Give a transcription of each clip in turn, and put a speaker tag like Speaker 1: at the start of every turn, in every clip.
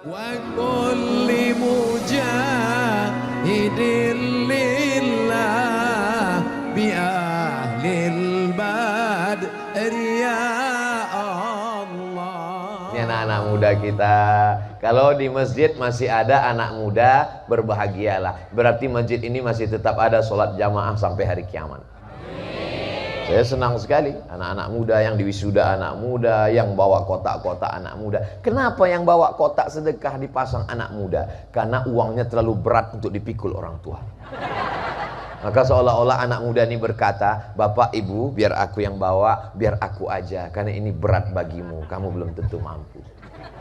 Speaker 1: وكل مجاهد لله بأهل البدر يا الله.
Speaker 2: Ini anak-anak muda kita. Kalau di masjid masih ada anak muda, berbahagialah. Berarti masjid ini masih tetap ada sholat jamaah sampai hari kiamat. Saya senang sekali anak-anak muda yang diwisuda, anak muda yang bawa kotak-kotak anak muda. Kenapa yang bawa kotak sedekah dipasang anak muda? Karena uangnya terlalu berat untuk dipikul orang tua. Maka seolah-olah anak muda ini berkata, Bapak Ibu biar aku yang bawa, biar aku aja, karena ini berat bagimu, kamu belum tentu mampu.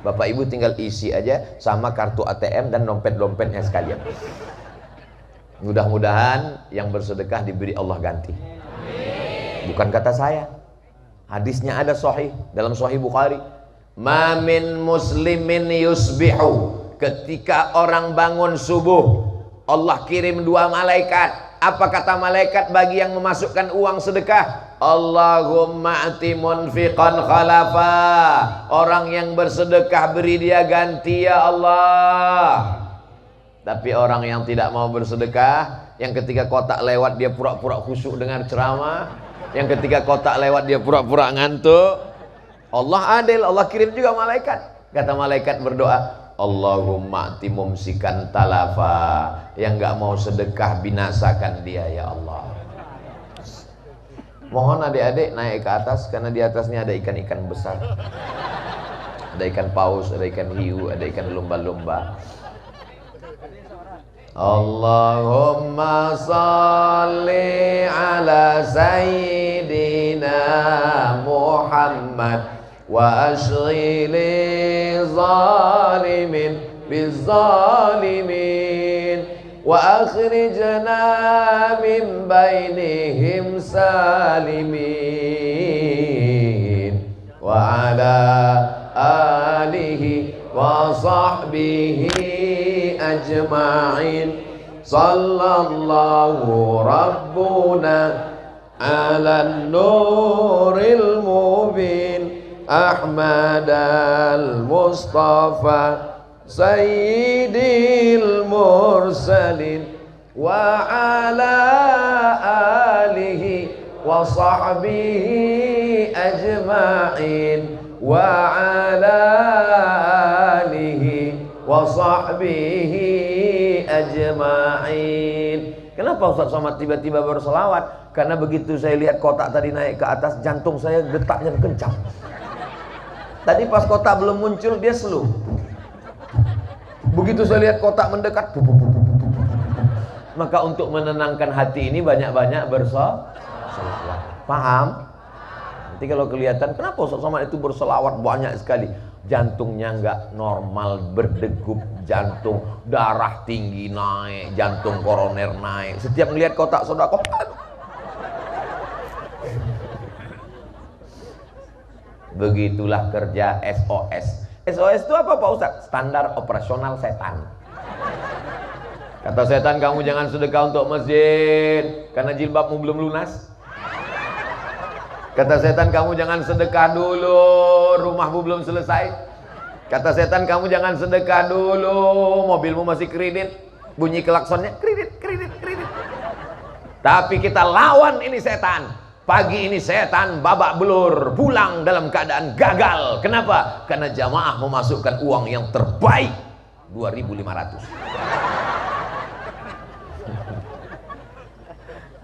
Speaker 2: Bapak Ibu tinggal isi aja sama kartu ATM dan dompet-dompetnya sekalian. Mudah-mudahan yang bersedekah diberi Allah ganti. Bukan kata saya, hadisnya ada sahih dalam Sahih Bukhari. Ma min muslimin yusbihu, ketika orang bangun subuh Allah kirim dua malaikat. Apa kata malaikat bagi yang memasukkan uang sedekah? Allahumma ati munfiqan khalafa, orang yang bersedekah beri dia ganti ya Allah. Tapi orang yang tidak mau bersedekah, yang ketika kotak lewat dia pura-pura khusyuk dengar ceramah, yang ketika kotak lewat dia pura-pura ngantuk. Allah adil, Allah kirim juga malaikat. Kata malaikat berdoa, Allahumma ati mumsikan talafa, yang gak mau sedekah binasakan dia ya Allah. Mohon adik-adik naik ke atas, karena di atasnya ada ikan-ikan besar. Ada ikan paus, ada ikan hiu, ada ikan lumba-lumba. Allahumma salli ala sayyidina Muhammad wa ashghili zalimin bizzalimin wa akhrijna min bainihim salimin wa ala alihi wa sahbihi ajma'in. Sallallahu rabbuna ala nuril mubin Ahmad al-Mustafa sayyidil mursalin wa ala alihi wa sahbihi ajma'in wa ala alihi wa sahbihi ajma'in. Kenapa Ustaz Somad tiba-tiba berselawat? Karena begitu saya lihat kotak tadi naik ke atas, jantung saya detaknya kencang. Tadi pas kotak belum muncul dia slow. Begitu saya lihat kotak mendekat, maka untuk menenangkan hati ini banyak-banyak berselawat. Paham? Nanti kalau kelihatan kenapa Ustaz Somad itu berselawat banyak sekali, jantungnya nggak normal, berdegup jantung, darah tinggi naik, jantung koroner naik. Setiap melihat kotak sedekah, begitulah kerja SOS. SOS itu apa Pak Ustaz? Standar operasional setan. Kata setan, kamu jangan sedekah untuk masjid karena jilbabmu belum lunas. Kata setan, kamu jangan sedekah dulu, rumahmu belum selesai. Kata setan, kamu jangan sedekah dulu, mobilmu masih kredit, bunyi klaksonnya kredit, kredit, kredit. Tapi kita lawan ini setan. Pagi ini setan babak belur, pulang dalam keadaan gagal. Kenapa? Karena jamaah memasukkan uang yang terbaik, 2.500.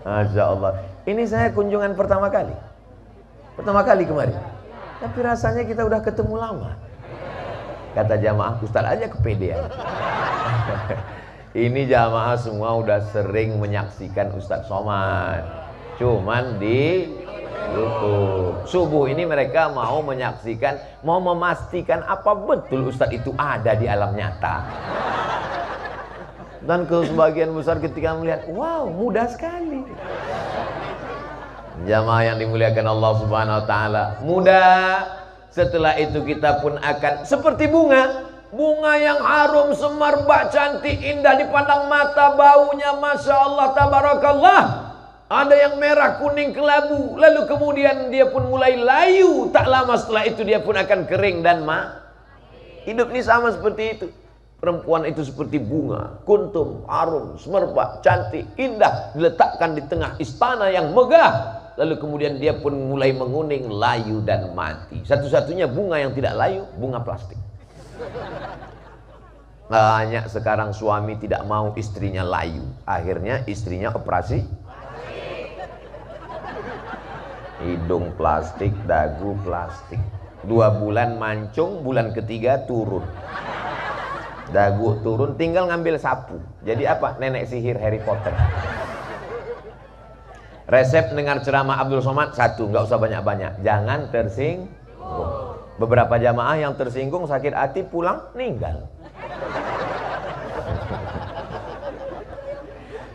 Speaker 2: Masya Allah. Ini saya kunjungan pertama kali kemarin. Tapi rasanya kita udah ketemu lama. Kata jamaah, Ustaz aja kepedean. Ini jamaah semua udah sering menyaksikan Ustaz Somad, cuman di YouTube. Subuh ini mereka mau menyaksikan, mau memastikan apa betul Ustaz itu ada di alam nyata. Dan ke sebagian besar ketika melihat, wow, mudah sekali. Jamaah yang dimuliakan Allah Subhanahu wa taala, mudah. Setelah itu kita pun akan seperti bunga yang harum, semerbak, cantik, indah dipandang mata, baunya Masya Allah, tabarakallah. Ada yang merah, kuning, kelabu. Lalu kemudian dia pun mulai layu. Tak lama setelah itu dia pun akan kering dan Hidup ini sama seperti itu. Perempuan itu seperti bunga, kuntum, harum, semerbak, cantik, indah, diletakkan di tengah istana yang megah. Lalu kemudian dia pun mulai menguning, layu dan mati. Satu-satunya bunga yang tidak layu, bunga plastik. Banyak sekarang suami tidak mau istrinya layu. Akhirnya istrinya operasi. Hidung plastik, dagu plastik. 2 bulan mancung, bulan ketiga turun. Dagu turun, tinggal ngambil sapu. Jadi apa? Nenek sihir Harry Potter. Resep dengar ceramah Abdul Somad, 1, nggak usah banyak-banyak. Jangan tersinggung. Beberapa jamaah yang tersinggung sakit hati pulang meninggal.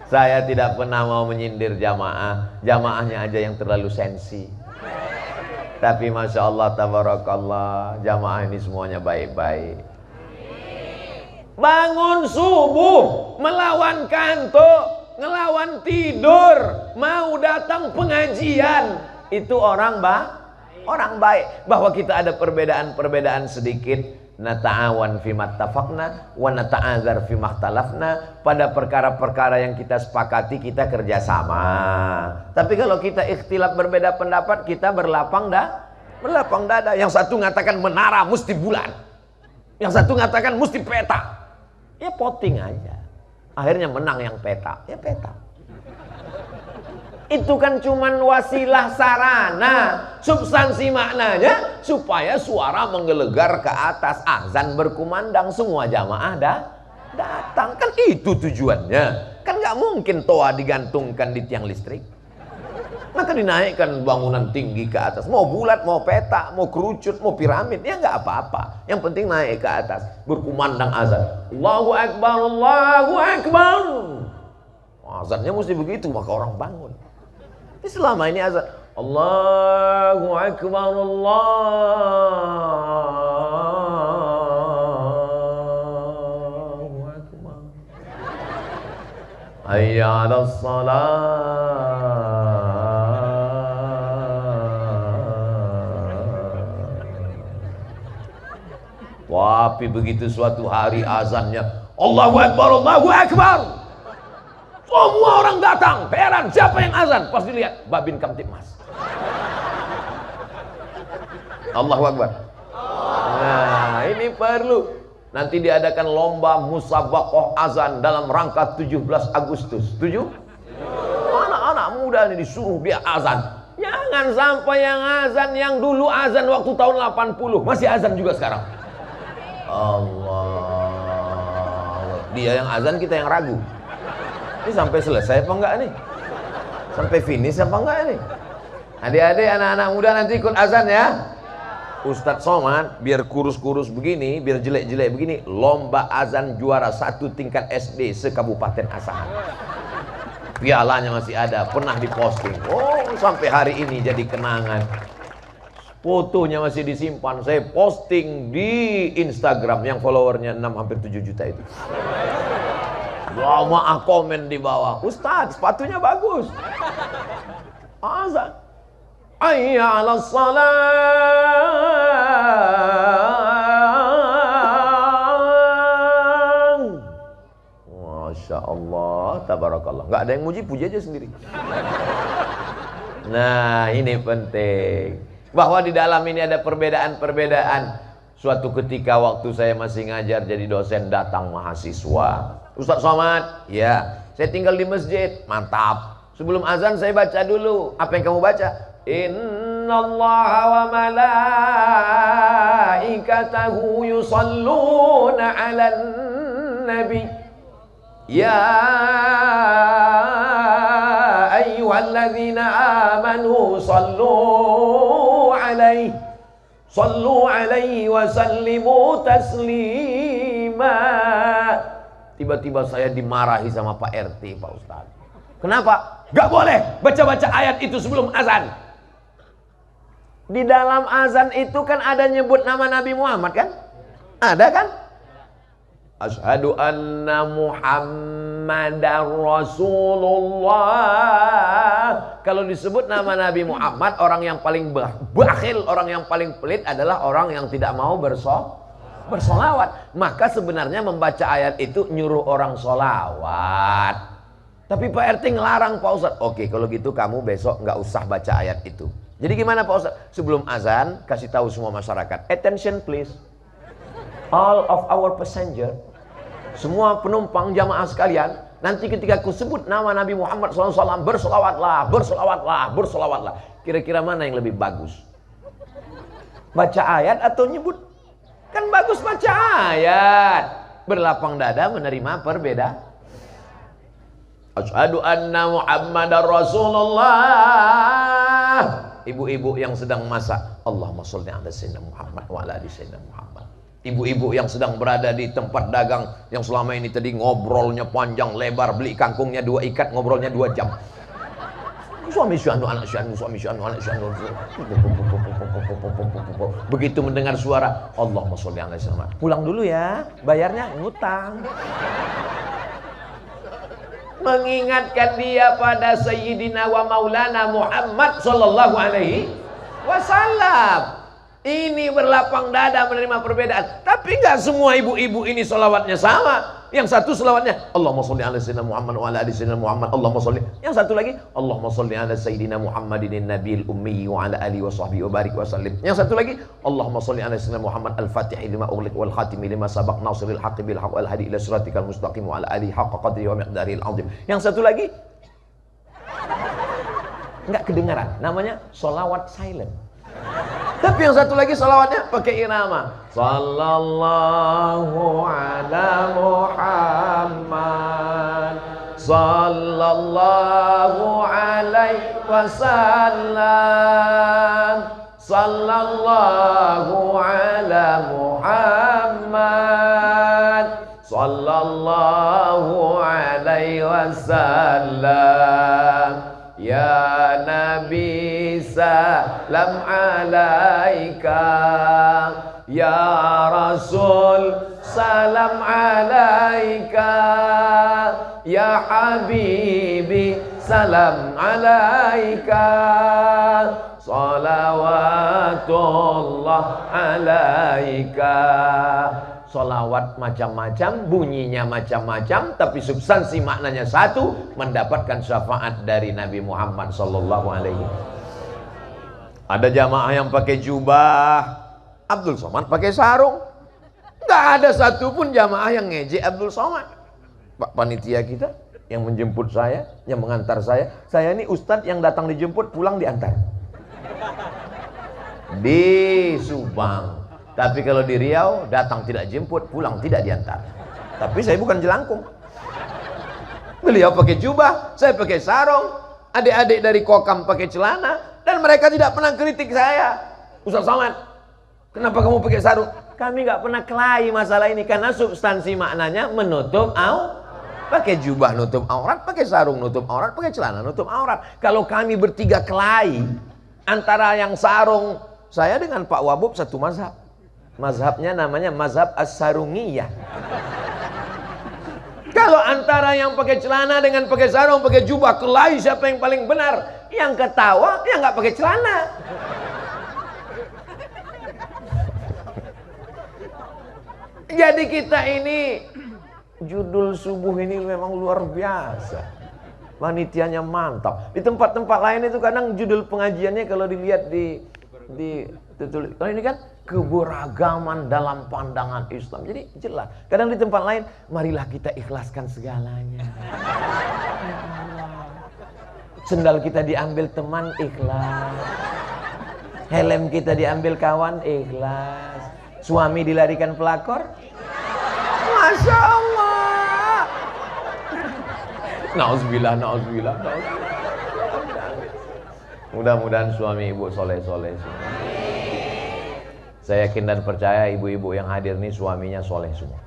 Speaker 2: Saya tidak pernah mau menyindir jamaah. Jamaahnya aja yang terlalu sensi. Tapi Masya Allah, tabarakallah, jamaah ini semuanya baik-baik. Bangun subuh, melawan kantuk, ngelawan tidur, mau datang pengajian. Itu orang baik. Bahwa kita ada perbedaan-perbedaan sedikit. Nata'awan fima tafaqna wa nata'azar fima ikhtalafna. Pada perkara-perkara yang kita sepakati kita kerjasama. Tapi kalau kita ikhtilaf berbeda pendapat, kita berlapang dada. Yang satu mengatakan menara mesti bulan, yang satu mengatakan mesti peta. Ya voting aja. Akhirnya menang yang peta. Ya peta. Itu kan cuman wasilah sarana. Substansi maknanya supaya suara menggelegar ke atas, azan berkumandang, semua jamaah datang. Kan itu tujuannya. Kan nggak mungkin toa digantungkan di tiang listrik. Maka dinaikkan bangunan tinggi ke atas. Mau bulat, mau peta, mau kerucut, mau piramid, ya nggak apa-apa. Yang penting naik ke atas, berkumandang azan. Allahu Akbar, Allahu Akbar. Azannya mesti begitu, maka orang bangun. Ini selama ini azan Allahu Akbar, Allahu Akbar. Hayya 'alas shalah. Tapi begitu suatu hari azannya Allahu Akbar, Allahu Akbar, semua orang datang. Heran, siapa yang azan? Pas dilihat, Babin Kamtipmas. Allahu Akbar. Nah, ini perlu. Nanti diadakan lomba musabaqah azan dalam rangka 17 Agustus. Setuju? Anak-anak muda ini disuruh dia azan. Jangan sampai yang azan yang dulu azan waktu tahun 80 masih azan juga sekarang. Allah, dia yang azan, kita yang ragu. Ini sampai selesai apa enggak nih? Sampai finish apa enggak nih? Adik-adik, anak-anak muda nanti ikut azan ya. Ustadz Somad biar kurus-kurus begini, biar jelek-jelek begini, lomba azan juara 1 tingkat SD se-Kabupaten Asahan. Pialanya masih ada, pernah diposting. Oh, sampai hari ini jadi kenangan. Fotonya masih disimpan, saya posting di Instagram yang followernya 6 hampir 7 juta itu. Lama komen di bawah, Ustadz sepatunya bagus. Azan. Hayya 'alas salam. Masya Allah, tabarakallah. Nggak ada yang muji, puji aja sendiri. Nah, ini penting. Bahwa di dalam ini ada perbedaan-perbedaan. Suatu ketika waktu saya masih ngajar jadi dosen, datang mahasiswa. Ustadz Somad, ya, saya tinggal di masjid. Mantap. Sebelum azan saya baca dulu. Apa yang kamu baca? Innallaha wa malaikatahu yusalluna 'alan nabi. Ya ayyuhalladzina amanu sallu alaihi wa sallimu taslima. Tiba-tiba saya dimarahi sama Pak RT, Pak Ustadz. Kenapa? Gak boleh baca-baca ayat itu sebelum azan. Di dalam azan itu kan ada nyebut nama Nabi Muhammad kan? Ada kan? Asyhadu anna Muhammadar Rasulullah. Kalau disebut nama Nabi Muhammad, orang yang paling bakhil, orang yang paling pelit adalah orang yang tidak mau bersolawat. Maka sebenarnya membaca ayat itu nyuruh orang solawat. Tapi Pak RT ngelarang Pak Ustadz. Oke, kalau gitu kamu besok nggak usah baca ayat itu. Jadi gimana Pak Ustadz? Sebelum azan kasih tahu semua masyarakat, attention please, all of our passenger, semua penumpang jamaah sekalian, nanti ketika aku sebut nama Nabi Muhammad SAW, bersolawatlah, bersolawatlah, bersolawatlah. Kira-kira mana yang lebih bagus? Baca ayat atau nyebut? Kan bagus baca ayat. Berlapang dada menerima perbedaan. Asyhadu anna Muhammadar Rasulullah. Ibu-ibu yang sedang masak, Allahumma sholli ala sayyidina Muhammad wa ala ali sayyidina Muhammad. Ibu-ibu yang sedang berada di tempat dagang, yang selama ini tadi ngobrolnya panjang lebar, beli kangkungnya 2 ikat, ngobrolnya 2 jam. Suami syahdu, anak syahdu, suami syahdu, anak syahdu. Begitu mendengar suara Allahumma sholli ala sayyidina Muhammad, pulang dulu ya, bayarnya ngutang. Mengingatkan dia pada Sayyidina wa Maulana Muhammad sallallahu alaihi wasallam. Ini berlapang dada menerima perbedaan. Tapi enggak semua ibu-ibu ini salawatnya sama. Yang satu salawatnya Allahumma sholli ala sayyidina Muhammad wa ala ali sayyidina Muhammad, Allahumma sholli. Yang satu lagi Allahumma sholli ala sayyidina Muhammadin nabiyil ummi wa ala alihi wa sahbihi wa barik wa sallim. Yang satu lagi Allahumma sholli ala sayyidina Muhammad al-fatih lima ughliq wal khatim lima sabaq nasiril haqqi bil haqq wal hadi ila siratikal mustaqim wa ala alihi haqqa qadri wa miqdaril azim. Yang satu lagi enggak kedengaran, namanya sholawat silent. Tapi yang satu lagi salawatnya pakai irama. Sallallahu ala Muhammad, sallallahu alaihi wasallam, sallallahu ala Muhammad, sallallahu alaihi wasallam. Ya Nabi salam alaika, ya Rasul salam alaika, ya Habibi salam alaika, salawatullah alaika. Salawat macam-macam, bunyinya macam-macam, tapi substansi maknanya satu, mendapatkan syafaat dari Nabi Muhammad sallallahu alaihi wasallam. Ada jamaah yang pakai jubah, Abdul Somad pakai sarung. Nggak ada satupun jamaah yang ngejek Abdul Somad. Pak panitia kita yang menjemput saya, yang mengantar saya ini ustadz yang datang dijemput, pulang diantar di Subang. Tapi kalau di Riau, datang tidak jemput, pulang tidak diantar. Tapi saya bukan jelangkung. Beliau pakai jubah, saya pakai sarung, adik-adik dari Kokam pakai celana, dan mereka tidak pernah kritik saya. Ustaz Somad, kenapa kamu pakai sarung? Kami nggak pernah kelahi masalah ini, karena substansi maknanya menutup aurat. Pakai jubah nutup aurat, pakai sarung nutup aurat, pakai celana nutup aurat. Kalau kami bertiga kelahi, antara yang sarung, saya dengan Pak Wabub satu mazhab. Mazhabnya namanya mazhab as-sarungiyah. Kalau antara yang pakai celana dengan pakai sarung, pakai jubah, kelahi siapa yang paling benar? Yang ketawa, yang nggak pakai celana. Jadi kita ini, judul subuh ini memang luar biasa. Panitianya mantap. Di tempat-tempat lain itu kadang judul pengajiannya kalau dilihat di tertulis. Kalau ini kan keberagaman dalam pandangan Islam. Jadi jelas. Kadang di tempat lain, marilah kita ikhlaskan segalanya. Sendal kita diambil teman, ikhlas. Helm kita diambil kawan, ikhlas. Suami dilarikan pelakor, Masya Allah. Nauzubillah, nauzubillah, nauzubillah. Mudah-mudahan suami ibu soleh-soleh semua. Saya yakin dan percaya ibu-ibu yang hadir ini suaminya soleh semua.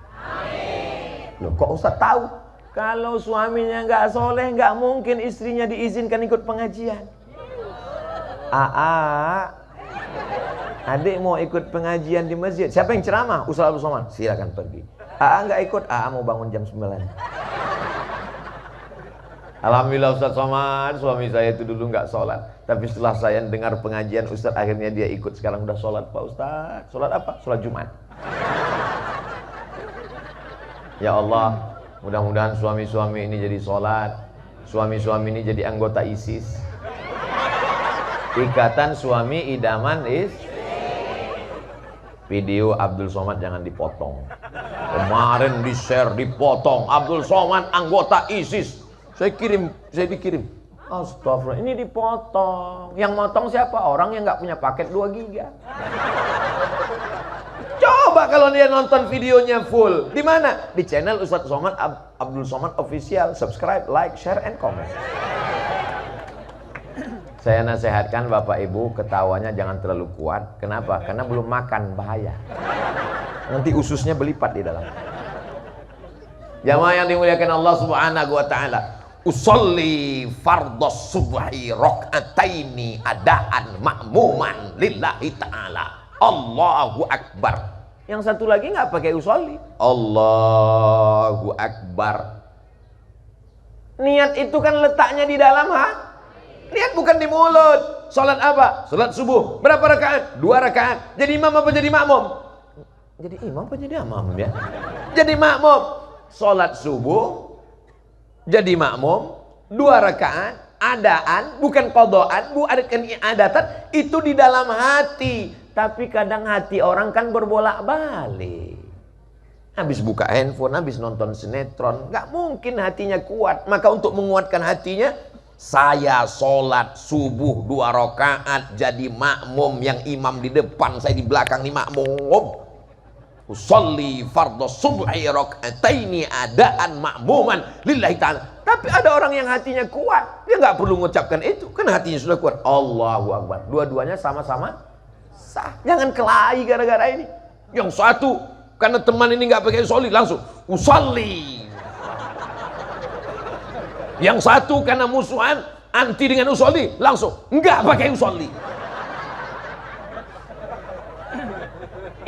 Speaker 2: Loh, kok Ustaz tahu? Kalau suaminya nggak soleh, nggak mungkin istrinya diizinkan ikut pengajian. Adik mau ikut pengajian di masjid. Siapa yang ceramah? Ustaz Abdul Somad. Silakan pergi. Nggak ikut. Mau bangun jam 9. Alhamdulillah Ustaz Somad, suami saya itu dulu nggak sholat. Tapi setelah saya dengar pengajian Ustaz, akhirnya dia ikut. Sekarang udah sholat Pak Ustaz. Sholat apa? Sholat Jumat. Ya Allah, mudah-mudahan suami-suami ini jadi sholat, suami-suami ini jadi anggota ISIS. Ikatan Suami Idaman Video Abdul Somad jangan dipotong. Kemarin di-share, dipotong. Abdul Somad anggota ISIS. Saya dikirim. Astagfirullah, ini dipotong. Yang motong siapa? Orang yang nggak punya paket 2 giga. Coba kalau dia nonton videonya full. Di mana? Di channel Ustadz Somad, Abdul Somad Official. Subscribe, like, share, and comment. Saya nasihatkan Bapak Ibu ketawanya jangan terlalu kuat. Kenapa? Karena belum makan, bahaya. Nanti ususnya berlipat di dalam. Jamaah yang dimuliakan Allah Subhanahu wa taala. Usolli fardhos subhi rakaataini adaan ma'muman lillahi taala. Allahu akbar. Yang satu lagi nggak pakai usolli. Allahu akbar. Niat itu kan letaknya di dalam hati. Niat bukan di mulut. Salat apa? Salat subuh. Berapa rakaat? 2 rakaat. Jadi imam apa jadi makmum? Jadi imam apa jadi makmum ya? Jadi makmum. Salat subuh jadi makmum 2 rakaat. Adaan bukan qadaan, bukan iadatan. Itu di dalam hati. Tapi kadang hati orang kan berbolak-balik. Habis buka handphone, habis nonton sinetron, nggak mungkin hatinya kuat. Maka untuk menguatkan hatinya, saya sholat subuh 2 rakaat jadi makmum, yang imam di depan, saya di belakang nih makmum. Usolli fardhos subhi rakaataini adaan makmuman lillahi ta'ala. Tapi ada orang yang hatinya kuat, dia nggak perlu mengucapkan itu, kan hatinya sudah kuat. Allahu akbar. Dua-duanya sama-sama sah. Jangan kelahi gara-gara ini. Yang satu karena teman ini nggak pakai usolli langsung usolli. Yang satu karena musuhan anti dengan usolli langsung enggak pakai usolli.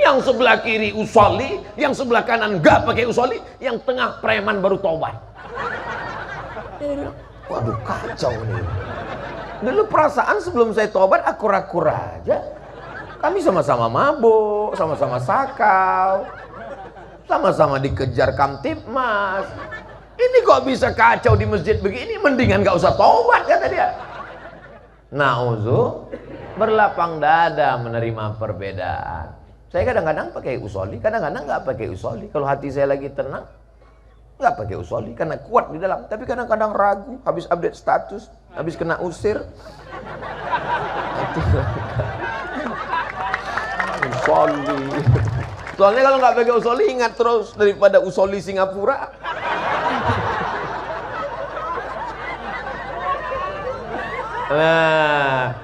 Speaker 2: Yang sebelah kiri usolli, yang sebelah kanan enggak pakai usolli, yang tengah preman baru tobat. Waduh, kacau nih. Dulu perasaan sebelum saya tobat akur-akur aja. Kami sama-sama mabuk, sama-sama sakau, sama-sama dikejar Kamtibmas. Ini kok bisa kacau di masjid begini, mendingan gak usah tobat, kata dia. Na'udzu, berlapang dada menerima perbedaan. Saya kadang-kadang pakai usolli, kadang-kadang gak pakai usolli. Kalau hati saya lagi tenang, gak pakai usolli karena kuat di dalam. Tapi kadang-kadang ragu, habis update status, habis kena usir. Usolli. Soalnya kalau nggak pakai usolli ingat terus daripada usolli Singapura. Nah,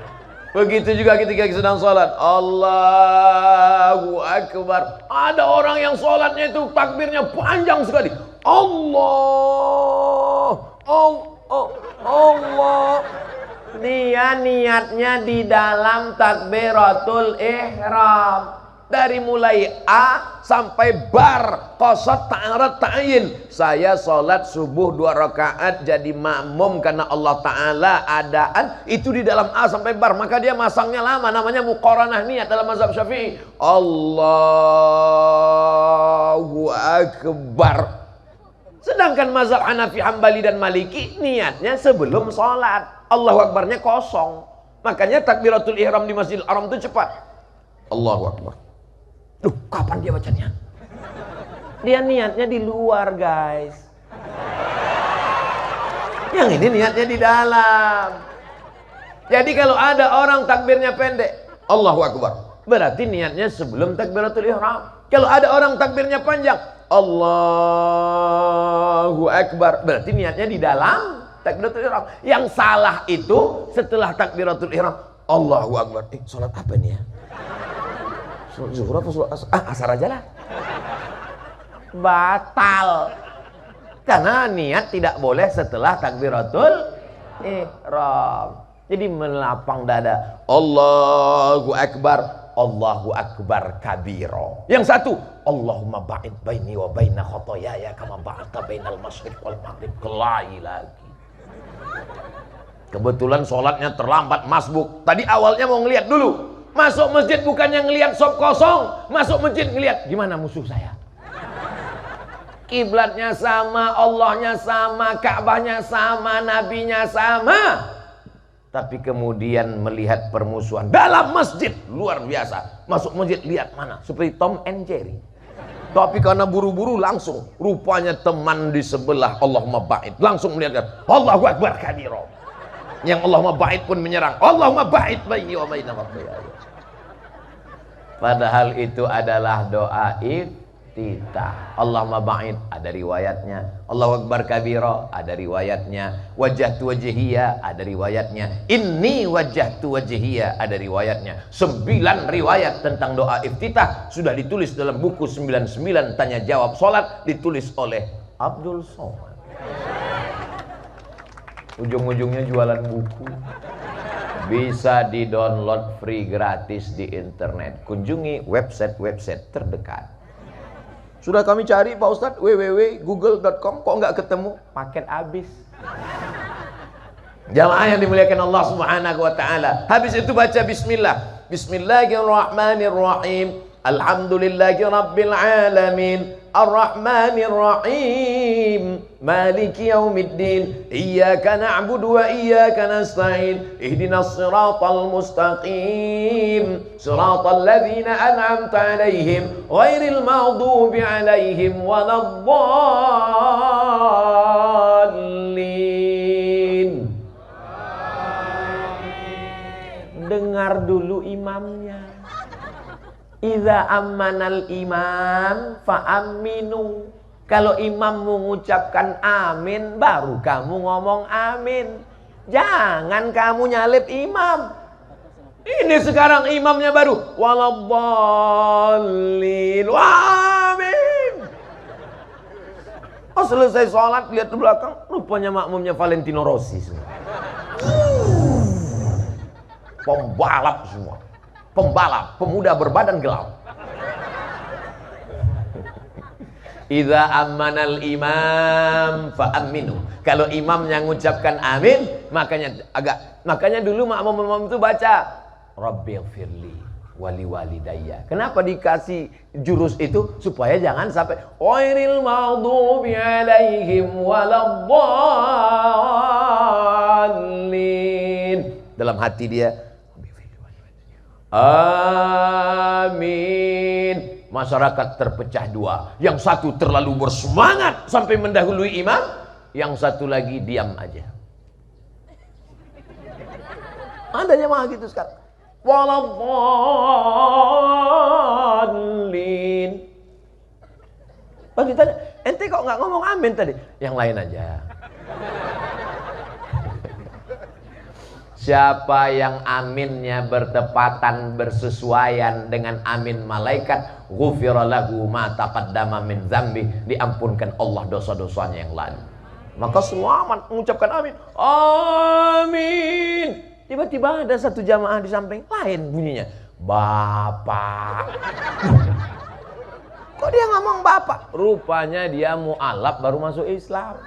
Speaker 2: begitu juga ketika sedang sholat. Allahu akbar. Ada orang yang sholatnya itu takbirnya panjang sekali. Allah. Dia niatnya di dalam takbiratul ihram. Dari mulai A sampai bar, qasad ta'arat ta'yin. Saya sholat subuh 2 rakaat jadi makmum karena Allah Ta'ala adaan. Itu di dalam A sampai bar. Maka dia masangnya lama, namanya muqaranah niat dalam mazhab Syafi'i. Allahu akbar. Sedangkan mazhab Hanafi, Hambali dan Maliki niatnya sebelum sholat. Allahu akbarnya kosong. Makanya takbiratul ihram di Masjidil Haram itu cepat. Allahu akbar. Duh, kapan dia bacanya? Dia niatnya di luar, guys. Yang ini niatnya di dalam. Jadi kalau ada orang takbirnya pendek, Allahu akbar, berarti niatnya sebelum takbiratul ihram. Kalau ada orang takbirnya panjang, Allahu akbar, berarti niatnya di dalam takbiratul ihram. Yang salah itu setelah takbiratul ihram, Allahu akbar. Sholat apa nih ya? Sholat zuhur apa sholat asar? Asar aja lah. Batal. Karena niat tidak boleh setelah takbiratul ihram. Jadi melapang dada. Allahu akbar. Allahu akbar kabiro. Yang satu, Allahumma ba'id baini wa baina khotoyaya kama ba'adta bainal masyriq wal maghrib. Kelahi lagi. Kebetulan sholatnya terlambat, masbuk. Tadi awalnya mau ngeliat dulu. Masuk masjid bukannya ngeliat sop kosong. Masuk masjid ngeliat gimana musuh saya. kiblatnya sama, Allahnya sama, Ka'bahnya sama, nabinya sama. Tapi kemudian melihat permusuhan dalam masjid, luar biasa. Masuk masjid, lihat mana, seperti Tom and Jerry. Tapi karena buru-buru langsung, rupanya teman di sebelah Allahumma ba'id langsung melihat, Allahu Akbar kabira. Yang Allahumma ba'id pun menyerang, Allahumma ba'id baini wa baina khataayaaya. Padahal itu adalah doa iftitah. Allahumma ba'id ada riwayatnya, Allahu Akbar kabira ada riwayatnya, wajjahtu wajhiya ada riwayatnya, inni wajjahtu wajhiya ada riwayatnya. 9 riwayat tentang doa iftitah sudah ditulis dalam buku 99 tanya jawab salat, ditulis oleh Abdul Somad. Ujung-ujungnya jualan buku. Bisa di-download free gratis di internet. Kunjungi website-website terdekat. Sudah kami cari Pak Ustadz, www.google.com, kok nggak ketemu? Paket habis. Jamaah yang dimuliakan Allah Subhanahu wa taala. Habis itu baca bismillah. Bismillahirrahmanirrahim. Alhamdulillahi rabbil alamin. Ar-Rahmanir Rahim. Maliki yaumiddin. Iyyaka na'budu wa iyyaka nasta'in. Ihdinas siratal mustaqim. Siratal ladzina an'amta 'alaihim ghairil maghdubi 'alaihim waladdallin. Dengar dulu imamnya. Idza ammanal imam fa'aminu. Kalau imam mengucapkan amin, baru kamu ngomong amin. Jangan kamu nyalip imam. Ini sekarang imamnya baru waladdallin. Amin. Oh, selesai sholat lihat ke belakang, rupanya makmumnya Valentino Rossi semua. Pembalap semua. Pembalap, pemuda berbadan gelap. Idza ammanal imam fa'aminu. Kalau imam yang mengucapkan amin, makanya dulu makmum itu baca Rabbighfirli wali walidayya. Kenapa dikasih jurus itu? Supaya jangan sampai ghairil maghdubi 'alaihim waladdallin. Dalam hati dia amin. Masyarakat terpecah dua. Yang satu terlalu bersemangat sampai mendahului imam, yang satu lagi diam aja. Ada jemaah gitu sekarang. Waladdallin. Pas ditanya, ente kok nggak ngomong amin tadi? Yang lain aja. Siapa yang aminnya bertepatan bersesuaian dengan amin malaikat, ghufira lahu ma taqaddama min dzambi, diampunkan Allah dosa-dosanya yang lalu. Maka semua aman mengucapkan amin. Amin. Tiba-tiba ada satu jamaah di samping lain bunyinya, Bapak. Kok dia ngomong Bapak? Rupanya dia mu'alaf baru masuk Islam.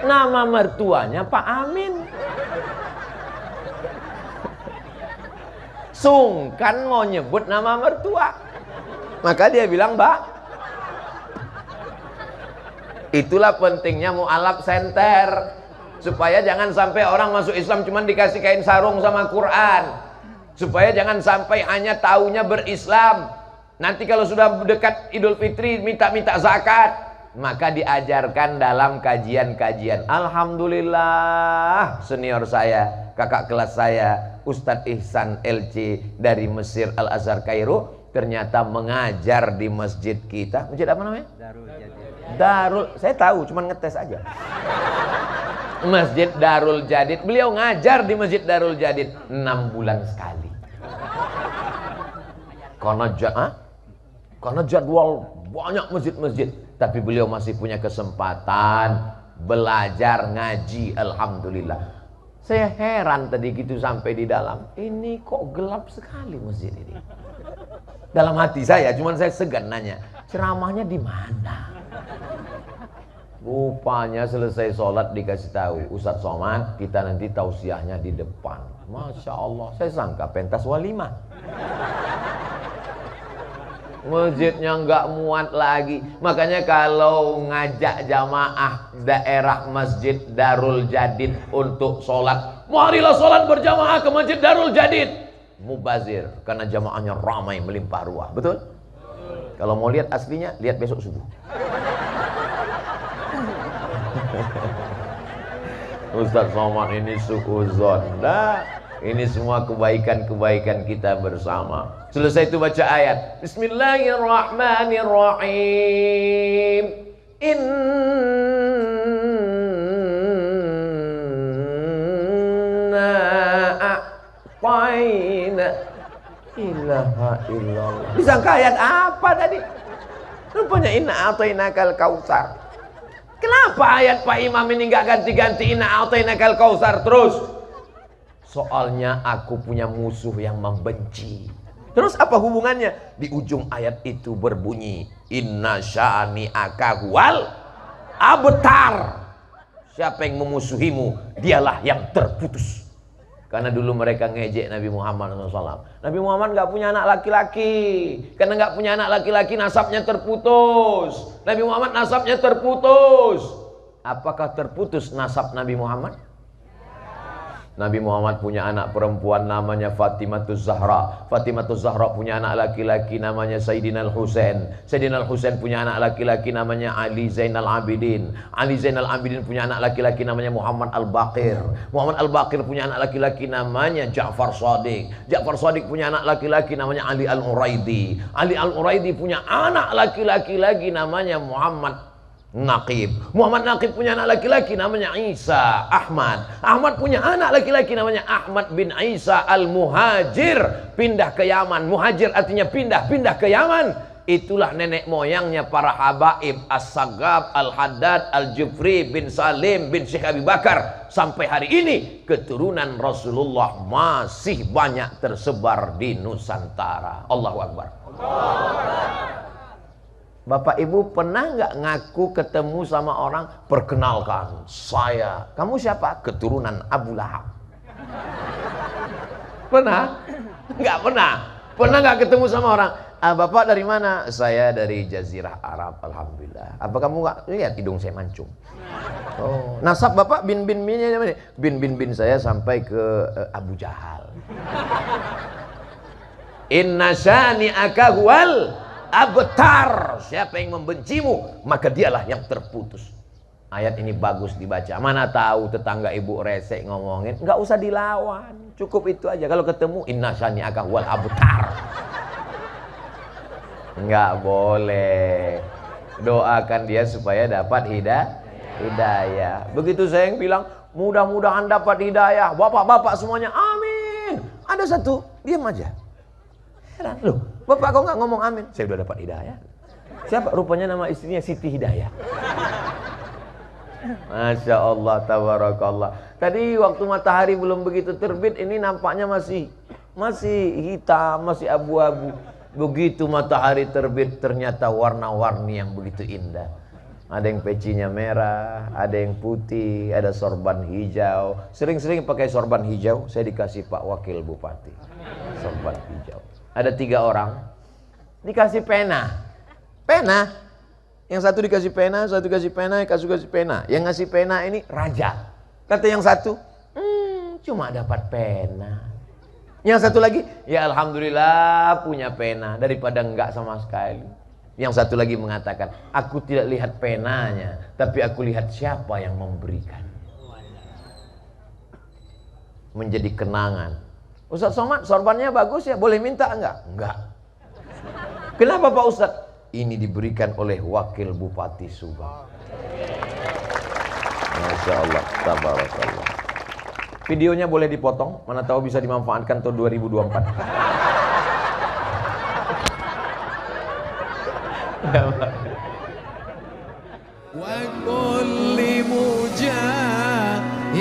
Speaker 2: Nama mertuanya Pak Amin. Sungkan mau nyebut nama mertua, maka dia bilang Mbak. Itulah pentingnya mu'alaf center, supaya jangan sampai orang masuk Islam cuma dikasih kain sarung sama Quran, supaya jangan sampai hanya taunya berislam. Nanti kalau sudah dekat Idul Fitri minta-minta zakat, maka diajarkan dalam kajian-kajian. Alhamdulillah, senior saya, kakak kelas saya, Ustadz Ihsan LC dari Mesir Al-Azhar Kairo, ternyata mengajar di masjid kita. Masjid apa namanya? Darul, saya tahu, cuman ngetes aja. Masjid Darul Jadid. Beliau ngajar di Masjid Darul Jadid 6 bulan sekali. Karena jadwal banyak masjid-masjid, tapi beliau masih punya kesempatan belajar ngaji. Alhamdulillah. Saya heran tadi gitu sampai di dalam, ini kok gelap sekali masjid ini. Dalam hati saya, cuman saya segan nanya, ceramahnya di mana? Rupanya selesai sholat dikasih tahu, Ustadz Somad, kita nanti tausiahnya di depan. Masya Allah, saya sangka pentas walimah. Masjidnya nggak muat lagi. Makanya kalau ngajak jamaah daerah Masjid Darul Jadid untuk sholat, marilah sholat berjamaah ke Masjid Darul Jadid. Mubazir, karena jamaahnya ramai melimpah ruah. Betul? Kalau mau lihat aslinya, lihat besok subuh. Ustaz Somad ini suuzon. Nah, ini semua kebaikan-kebaikan kita bersama. Selesai itu baca ayat. Bismillahirrahmanirrahim. Inna a'tayna ilaha illallah. Disangka ayat apa tadi? Rupanya inna a'tainakal kautsar. Kenapa ayat Pak Imam ini nggak ganti-ganti inna a'tainakal kautsar terus? Soalnya aku punya musuh yang membenci. Terus apa hubungannya? Di ujung ayat itu berbunyi inna syani'aka huwal abtar. Siapa yang memusuhimu, dialah yang terputus. Karena dulu mereka ngejek Nabi Muhammad SAW. Nabi Muhammad nggak punya anak laki-laki. Karena nggak punya anak laki-laki, nasabnya terputus. Nabi Muhammad nasabnya terputus. Apakah terputus nasab Nabi Muhammad? Nabi Muhammad punya anak perempuan namanya Fatimatuz Zahra. Fatimatuz Zahra punya anak laki-laki namanya Sayyidina Al-Husain. Sayyidina Al-Husain punya anak laki-laki namanya Ali Zainal Abidin. Ali Zainal Abidin punya anak laki-laki namanya Muhammad Al-Baqir. Muhammad Al-Baqir punya anak laki-laki namanya Ja'far Shadiq. Ja'far Shadiq punya anak laki-laki namanya Ali Al-Uraidi. Ali Al-Uraidi punya anak laki-laki lagi namanya Muhammad Naqib. Muhammad Naqib punya anak laki-laki namanya Isa Ahmad. Ahmad punya anak laki-laki namanya Ahmad bin Isa Al-Muhajir. Pindah ke Yaman. Muhajir artinya pindah ke Yaman. Itulah nenek moyangnya para habaib As-Sagab, Al-Haddad, Al-Jufri bin Salim bin Syekh Abi Bakar. Sampai hari ini keturunan Rasulullah masih banyak tersebar di Nusantara. Allahu Akbar. Bapak Ibu pernah nggak ngaku ketemu sama orang, perkenalkan saya, kamu siapa? Keturunan Abu Lahab. Pernah? Nggak pernah. Pernah nggak ketemu sama orang, Bapak dari mana? Saya dari Jazirah Arab, alhamdulillah. Apa kamu nggak lihat hidung saya mancung? Oh, nasab Bapak bin saya sampai ke Abu Jahal. Inna syani'aka huwal abtar. Siapa yang membencimu, maka dialah yang terputus. Ayat ini bagus dibaca. Mana tahu tetangga ibu resek ngomongin, nggak usah dilawan, cukup itu aja. Kalau ketemu inna syani'aka huwal abtar. Nggak boleh. Doakan dia supaya dapat hidayah. Begitu saya yang bilang, mudah-mudahan dapat hidayah. Bapak-bapak semuanya amin. Ada satu diam aja. Heran, loh, Bapak kok nggak ngomong amin? Saya udah dapat hidayah. Siapa? Rupanya nama istrinya Siti Hidayah. Masya Allah, tabarakallah. Tadi waktu matahari belum begitu terbit, ini nampaknya masih hitam, masih abu-abu. Begitu matahari terbit, ternyata warna-warni yang begitu indah. Ada yang pecinya merah, ada yang putih, ada sorban hijau. Sering-sering pakai sorban hijau, saya dikasih Pak Wakil Bupati. Sorban hijau. Ada 3 orang, dikasih pena. Yang satu dikasih pena, satu dikasih pena, yang kasih pena. Yang ngasih pena ini raja. Kata yang satu, cuma dapat pena. Yang satu lagi, ya alhamdulillah punya pena daripada enggak sama sekali. Yang satu lagi mengatakan, aku tidak lihat penanya, tapi aku lihat siapa yang memberikan. Menjadi kenangan. Ustaz Somad, sorbannya bagus ya, boleh minta enggak? Enggak. Kenapa Pak Ustaz? Ini diberikan oleh Wakil Bupati Subang. Masya Allah, tabarakallah. Videonya boleh dipotong, mana tahu bisa dimanfaatkan tahun 2024.
Speaker 1: Wa kulli mujahidin